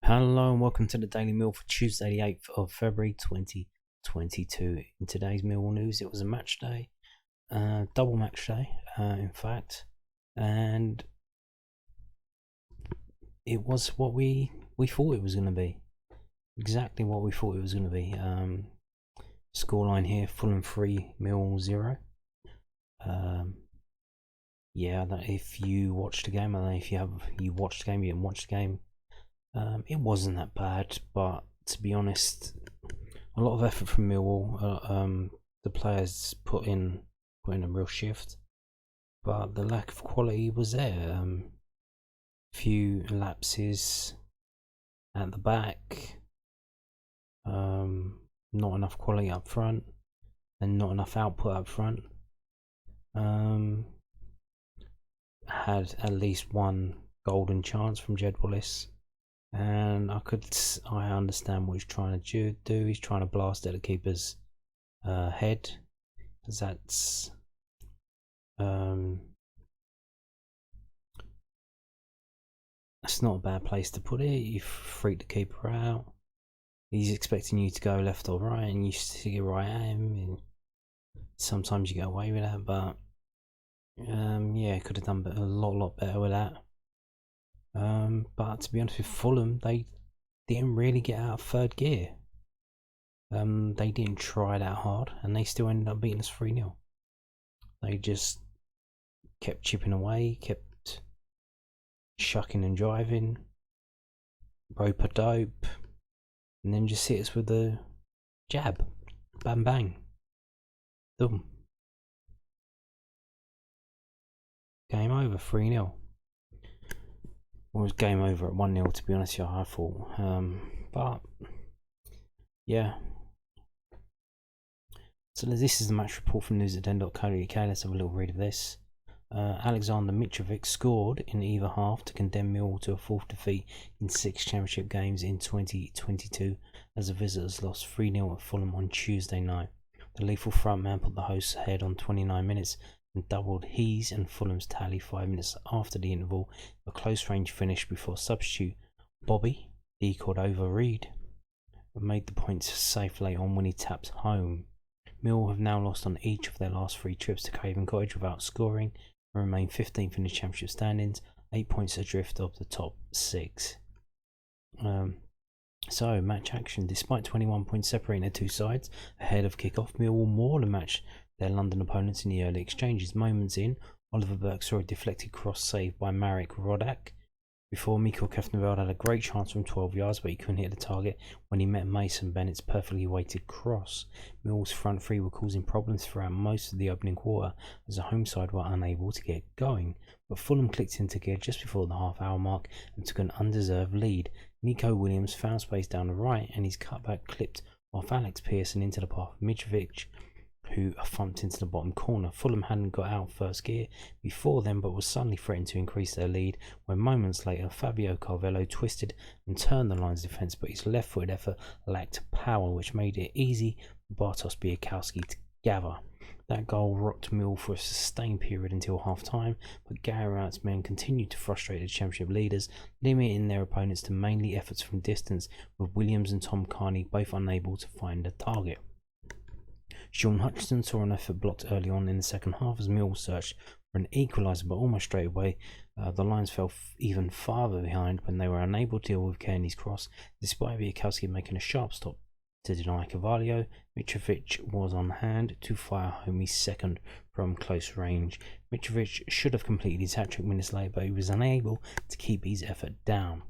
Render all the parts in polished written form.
Hello and welcome to the Daily Meal for Tuesday the 8th of February 2022. In today's Millwall news, it was a match day, double match day in fact, and it was what we thought it was going to be. Exactly what we thought it was going to be. Scoreline here, Fulham 3, Millwall 0. Yeah, if you watched the game, I don't know if you watched the game, you didn't watch the game. It wasn't that bad, but to be honest, a lot of effort from Millwall. The players put in a real shift, but the lack of quality was there. Few lapses at the back, not enough quality up front, and not enough output up front. Had at least one golden chance from Jed Wallace. And I understand what he's trying to do. He's trying to blast at the keeper's head, because that's not a bad place to put it. You freak the keeper out. He's expecting you to go left or right, and you stick it right at him. And sometimes you get away with that, but yeah, could have done a lot better with that. But to be honest with Fulham, they didn't really get out of third gear. They didn't try that hard, and they still ended up beating us 3-0. They just kept chipping away, kept shucking and driving, rope a dope, and then just hit us with the jab. Bang bang. Boom. Game over, 3-0. It was game over at 1-0, to be honest with you, I thought. But yeah. So this is the match report from news@den.co.uk. Let's have a little read of this. Alexander Mitrovic scored in either half to condemn Millwall to a fourth defeat in 6 championship games in 2022 as the visitors lost 3-0 at Fulham on Tuesday night. The lethal frontman put the hosts ahead on 29 minutes and doubled his and Fulham's tally 5 minutes after the interval. A close range finish before substitute Bobby D. Cordova Reed made the points safe late on when he tapped home. Millwall have now lost on each of their last 3 trips to Craven Cottage without scoring and remain 15th in the championship standings, 8 points adrift of the top 6. So, match action. Despite 21 points separating the two sides ahead of kick-off, Millwall more than matched their London opponents in the early exchanges. Moments in, Oliver Burke saw a deflected cross saved by Marek Rodak before Mikkel Kefneveld had a great chance from 12 yards, but he couldn't hit the target when he met Mason Bennett's perfectly weighted cross. Millwall's front three were causing problems throughout most of the opening quarter as the home side were unable to get going, but Fulham clicked into gear just before the half-hour mark and took an undeserved lead. Nico Williams found space down the right, and his cutback clipped off Alex Pearson into the path of Mitrovic, who thumped into the bottom corner. Fulham hadn't got out first gear before then, but was suddenly threatened to increase their lead when moments later Fabio Carvello twisted and turned the line's defence, but his left-footed effort lacked power, which made it easy for Bartosz Białkowski to gather. That goal rocked Millwall for a sustained period until half-time, but Gary Wright's men continued to frustrate the championship leaders, limiting their opponents to mainly efforts from distance, with Williams and Tom Carney both unable to find a target. Sean Hutchinson saw an effort blocked early on in the second half as Millwall searched for an equaliser, but almost straight away the Lions fell even farther behind when they were unable to deal with Kearney's cross. Despite Białkowski making a sharp stop to deny Carvalho, Mitrovic was on hand to fire home his second from close range. Mitrovic should have completed his hat-trick minutes later, but he was unable to keep his effort down.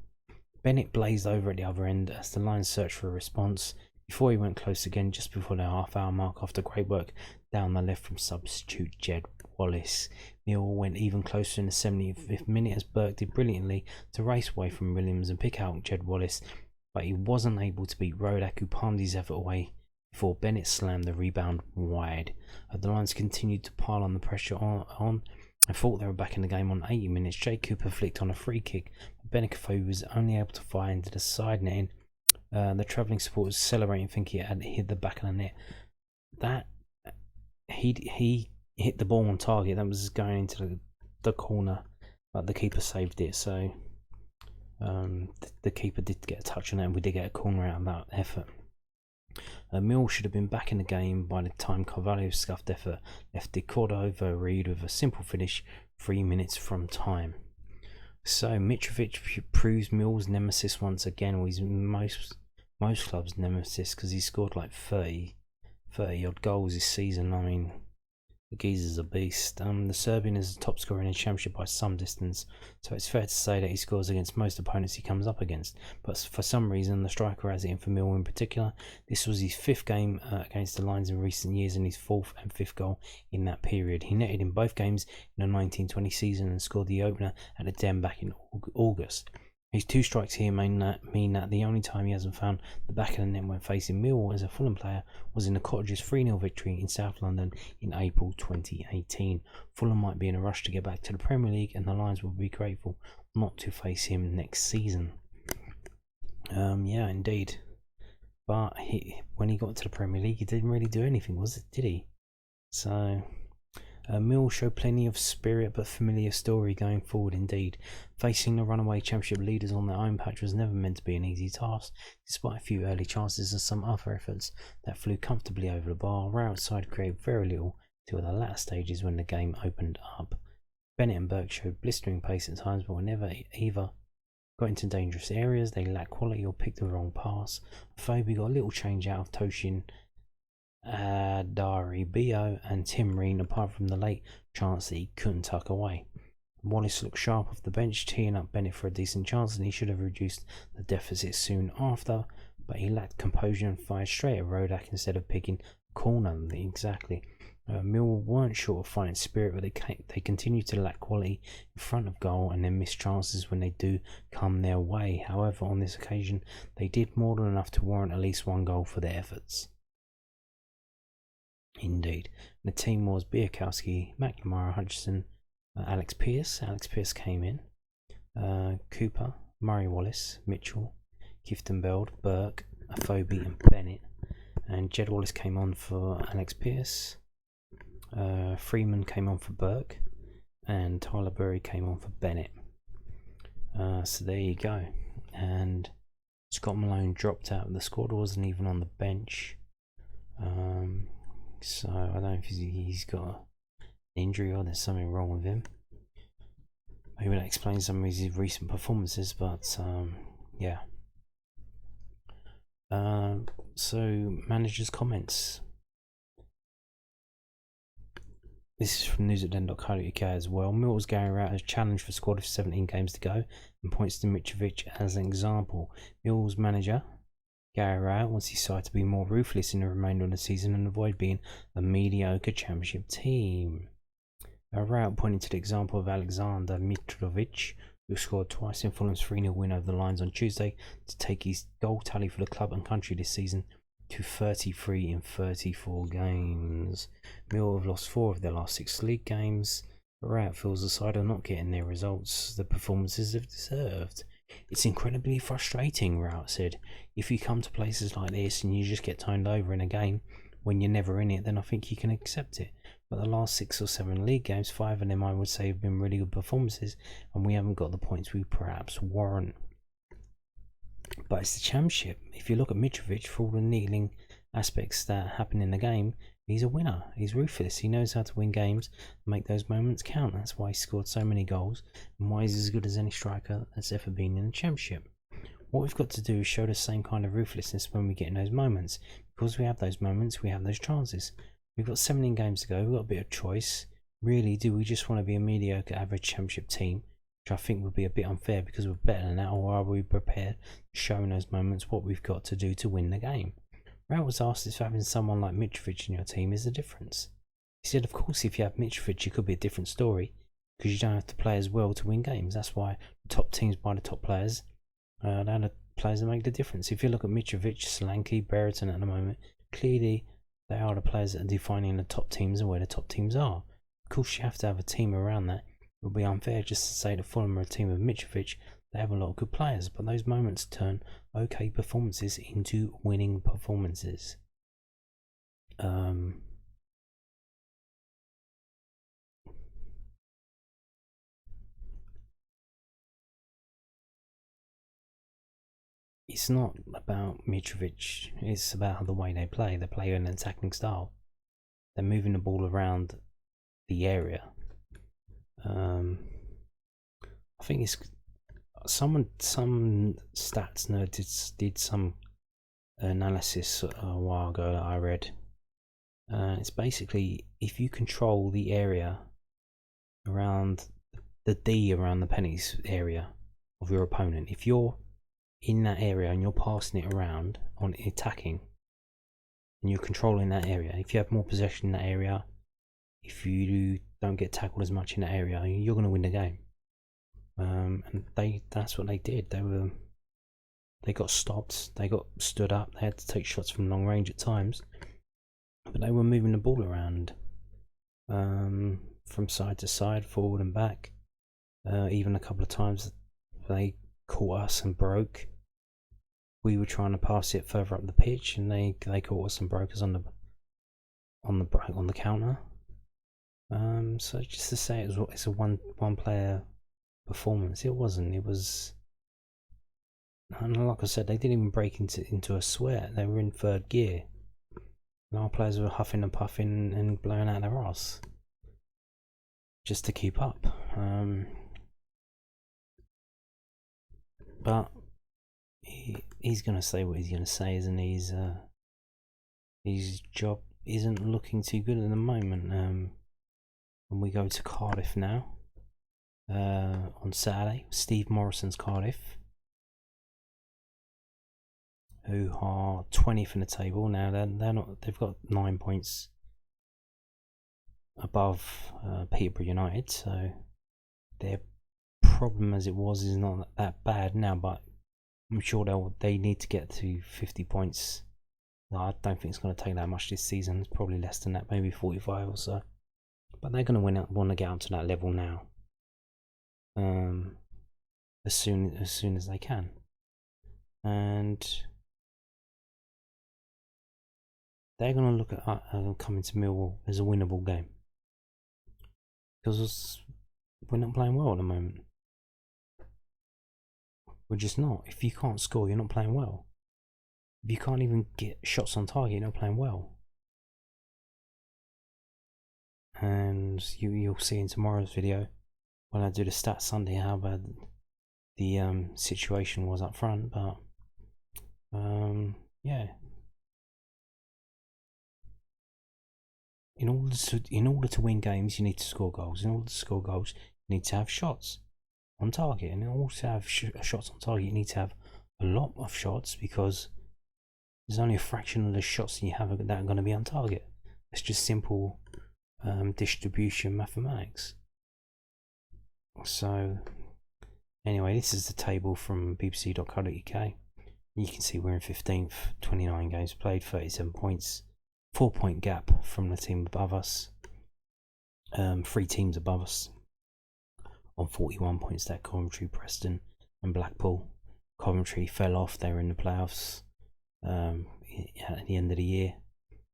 Bennett blazed over at the other end as the Lions searched for a response before he went close again just before the half-hour mark after great work down the left from substitute Jed Wallace. Millwall went even closer in the 75th minute as Burke did brilliantly to race away from Williams and pick out Jed Wallace, but he wasn't able to beat Rodak, who palmed his effort away before Bennett slammed the rebound wide. The Lions continued to pile on the pressure on and thought they were back in the game on 80 minutes. Jay Cooper flicked on a free kick, but Benicafu was only able to fire into the side netting. The travelling supporters celebrating, thinking it had hit the back of the net. That he hit the ball on target. That was going into the corner, but the keeper saved it. So The keeper did get a touch on it, and we did get a corner out of that effort. Mill should have been back in the game by the time Carvalho's scuffed effort left De Cordova-Reid with a simple finish 3 minutes from time. So Mitrovic proves Mill's nemesis once again. Well, he's most clubs' nemesis because he scored like 30 odd goals this season. I mean, the geezer's a beast. The Serbian is the top scorer in the championship by some distance, so it's fair to say that he scores against most opponents he comes up against. But for some reason, the striker has it in for Mill in particular. This was his 5th game against the Lions in recent years and his 4th and 5th goal in that period. He netted in both games in the 1920 season and scored the opener at the Den back in August. His 2 strikes here mean that the only time he hasn't found the back of the net when facing Millwall as a Fulham player was in the Cottagers 3-0 victory in South London in April 2018. Fulham might be in a rush to get back to the Premier League, and the Lions will be grateful not to face him next season. Yeah, indeed. But when he got to the Premier League, he didn't really do anything, did he? So Mill showed plenty of spirit, but familiar story going forward indeed. Facing the runaway championship leaders on their own patch was never meant to be an easy task, despite a few early chances and some other efforts that flew comfortably over the bar. Rout's side created very little till the latter stages when the game opened up. Bennett and Burke showed blistering pace at times, but were never either got into dangerous areas, they lacked quality or picked the wrong pass. Phoebe got a little change out of Toshin Dari Bio and Tim Reen, apart from the late chance that he couldn't tuck away. Wallace looked sharp off the bench, teeing up Bennett for a decent chance, and he should have reduced the deficit soon after, but he lacked composure and fired straight at Rodak instead of picking a corner. Exactly. Mill weren't short of fighting spirit, but they continued to lack quality in front of goal and then miss chances when they do come their way. However, on this occasion, they did more than enough to warrant at least 1 goal for their efforts. Indeed. The team was Biakowski, McNamara, Hutchison, Alex Pearce. Alex Pearce came in. Cooper, Murray Wallace, Mitchell, Kifton Beld, Burke, Afobe and Bennett. And Jed Wallace came on for Alex Pearce. Freeman came on for Burke. And Tyler Burry came on for Bennett. So there you go. And Scott Malone dropped out of the squad, wasn't even on the bench. So I don't know if he's got an injury or there's something wrong with him. Maybe that explains some of his recent performances, but yeah. So managers' comments. This is from news@den.co.uk as well. Millwall's Gary Rout has challenged for squad with 17 games to go and points to Mitrovic as an example. Millwall's manager Gary Rout wants his side to be more ruthless in the remainder of the season and avoid being a mediocre championship team. Rout pointed to the example of Alexander Mitrovic, who scored twice in Fulham's 3-0 win over the Lions on Tuesday to take his goal tally for the club and country this season to 33 in 34 games. Mill have lost 4 of their last 6 league games, but Rout feels the side are not getting their results the performances have deserved. It's incredibly frustrating, Rout said. If you come to places like this and you just get toned over in a game when you're never in it, then I think you can accept it. But the last 6 or 7 league games, 5 of them I would say have been really good performances, and we haven't got the points we perhaps warrant. But it's the championship. If you look at Mitrovic, for all the needling aspects that happen in the game, he's a winner. He's ruthless. He knows how to win games and make those moments count. That's why he scored so many goals and why he's as good as any striker that's ever been in the championship. What we've got to do is show the same kind of ruthlessness when we get in those moments. Because we have those moments, we have those chances. We've got 17 games to go. We've got a bit of choice. Really, do we just want to be a mediocre average championship team? Which I think would be a bit unfair because we're better than that, or are we prepared to show in those moments what we've got to do to win the game? Rout was asked if having someone like Mitrovic in your team is the difference. He said, of course, if you have Mitrovic, it could be a different story because you don't have to play as well to win games. That's why the top teams buy the top players. They're the players that make the difference. If you look at Mitrovic, Solanke, Brereton at the moment, clearly they are the players that are defining the top teams and where the top teams are. Of course, you have to have a team around that. It would be unfair just to say that Fulham are a team of Mitrovic. They have a lot of good players, but those moments turn okay performances into winning performances. it's not about Mitrovic. It's about the way they play. They play an attacking style. They're moving the ball around the area. I think it's some stats nerd did some analysis a while ago that I read. It's basically if you control the area around the D around the penalties area of your opponent, if you're in that area and you're passing it around on attacking and you're controlling that area, if you have more possession in that area, if you don't get tackled as much in that area, you're going to win the game. And that's what they did. They got stopped, they got stood up, they had to take shots from long range at times, but they were moving the ball around from side to side, forward and back. Even a couple of times they caught us and broke. We were trying to pass it further up the pitch, and they caught us and broke us on the counter. So just to say it's a one player performance, it wasn't. It was, and like I said, they didn't even break into a sweat. They were in third gear. And our players were huffing and puffing and blowing out their arse just to keep up. But he's going to say what he's going to say, isn't he? His job isn't looking too good at the moment. When we go to Cardiff now, on Saturday, Steve Morrison's Cardiff, who are 20th in the table now. They're not. They've got 9 points above Peterborough United, so their problem as it was is not that bad now. But I'm sure they need to get to 50 points. I don't think it's going to take that much this season. It's probably less than that, maybe 45 or so. But they're going to want to get up to that level now, as soon as they can. And they're going to look at coming to Millwall as a winnable game, because we're not playing well at the moment. We're just not. If you can't score, you're not playing well. If you can't even get shots on target, you're not playing well. And you'll see in tomorrow's video, when I do the stats Sunday, how bad the situation was up front. But yeah, in order to win games, you need to score goals. In order to score goals, you need to have shots on target, and in order to have shots on target, you need to have a lot of shots, because there's only a fraction of the shots that you have that are going to be on target. It's just simple distribution mathematics. So anyway, this is the table from bbc.co.uk. You can see we're in 15th, 29 games played, 37 points, 4-point gap from the team above us. 3 teams above us on 41 points, that Coventry, Preston and Blackpool. Coventry fell off, they were in the playoffs at the end of the year.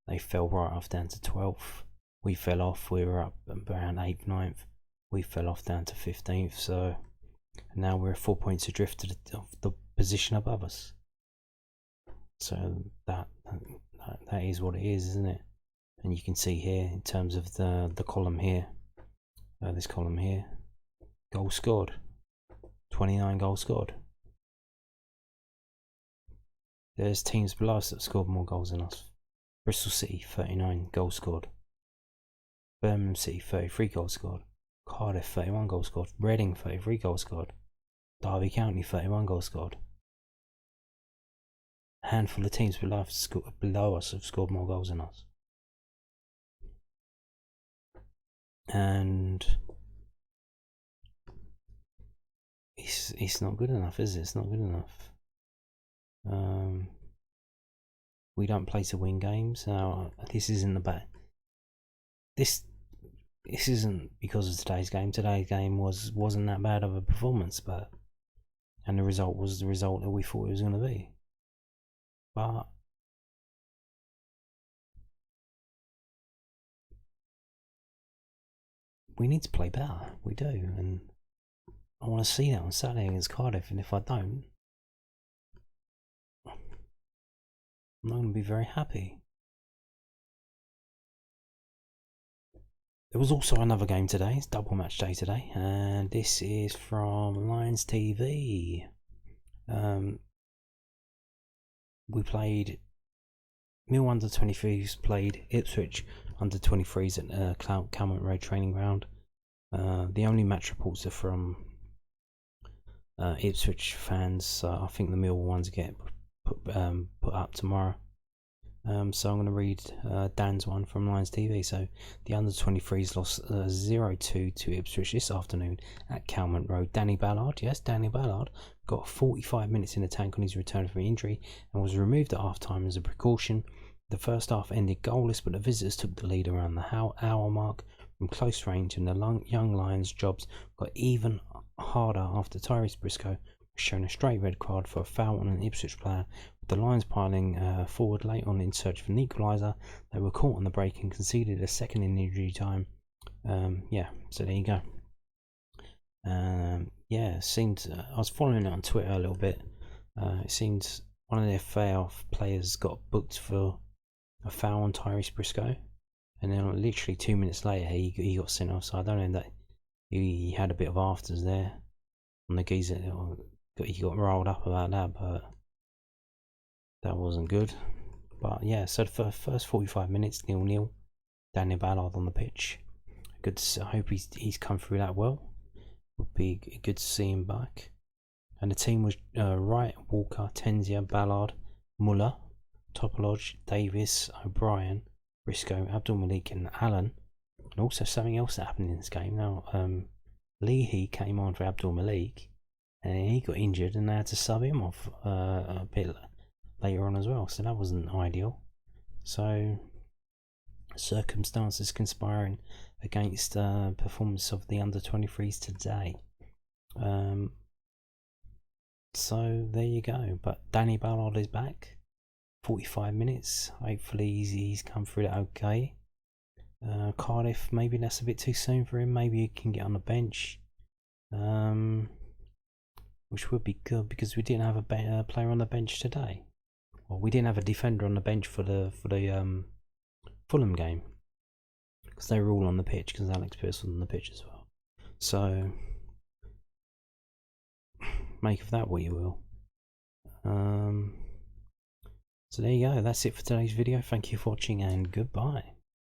They fell right off down to 12th. We fell off, we were up around 8th, 9th. We fell off down to 15th, so now we're 4 points adrift of the position above us. So that is what it is, isn't it? And you can see here, in terms of the column here, this column here, goals scored, 29 goals scored. There's teams below us that scored more goals than us. Bristol City, 39 goals scored. Birmingham City, 33 goals scored. Cardiff, 31 goals scored. Reading, 33 goals scored. Derby County, 31 goals scored. A handful of teams below us have scored more goals than us. And it's not good enough, is it? It's not good enough. We don't play to win games. Now, this isn't about this isn't because of today's game. Today's game wasn't that bad of a performance, and the result was the result that we thought it was going to be. But we need to play better. We do, and I want to see that on Saturday against Cardiff. And if I don't, I'm not going to be very happy. There was also another game today. It's double match day today, and this is from Lions TV. We played Mill under 23s played Ipswich under 23s at Calmont Road training ground. The only match reports are from Ipswich fans. I think the Millwall ones get put up tomorrow. So I'm going to read Dan's one from Lions TV. So the under 23s lost 0-2 to Ipswich this afternoon at Calmont Road. Danny Ballard, yes, Danny Ballard, got 45 minutes in the tank on his return from injury and was removed at half time as a precaution. The first half ended goalless, but the visitors took the lead around the hour mark from close range, and the young Lions' jobs got even harder after Tyrese Briscoe was shown a straight red card for a foul on an Ipswich player. With the Lions piling forward late on in search of an equaliser, they were caught on the break and conceded a second in injury time. So there you go. It seemed I was following it on Twitter a little bit. It seemed one of their FAR players got booked for a foul on Tyrese Briscoe, and then literally 2 minutes later he got sent off. So I don't know that he had a bit of afters there on the geezer. He got rolled up about that, but that wasn't good. But yeah, so for the first 45 minutes, 0-0. Danny Ballard on the pitch. I hope he's come through that well. Would be good to see him back. And the team was Wright, Walker, Tenzia, Ballard, Muller, Topolodge, Davis, O'Brien, Briscoe, Abdul Malik, and Allen. And also something else that happened in this game. Now, Leahy came on for Abdul Malik, and he got injured, and they had to sub him off a bit later on as well. So that wasn't ideal. So circumstances conspiring against performance of the under 23s today. So there you go. But Danny Ballard is back. 45 minutes. Hopefully he's come through that okay. Cardiff, maybe that's a bit too soon for him. Maybe he can get on the bench, which would be good because we didn't have a player on the bench today. Well, we didn't have a defender on the bench for the Fulham game because they were all on the pitch because Alex Pearce was on the pitch as well. So make of that what you will. So there you go. That's it for today's video. Thank you for watching and goodbye.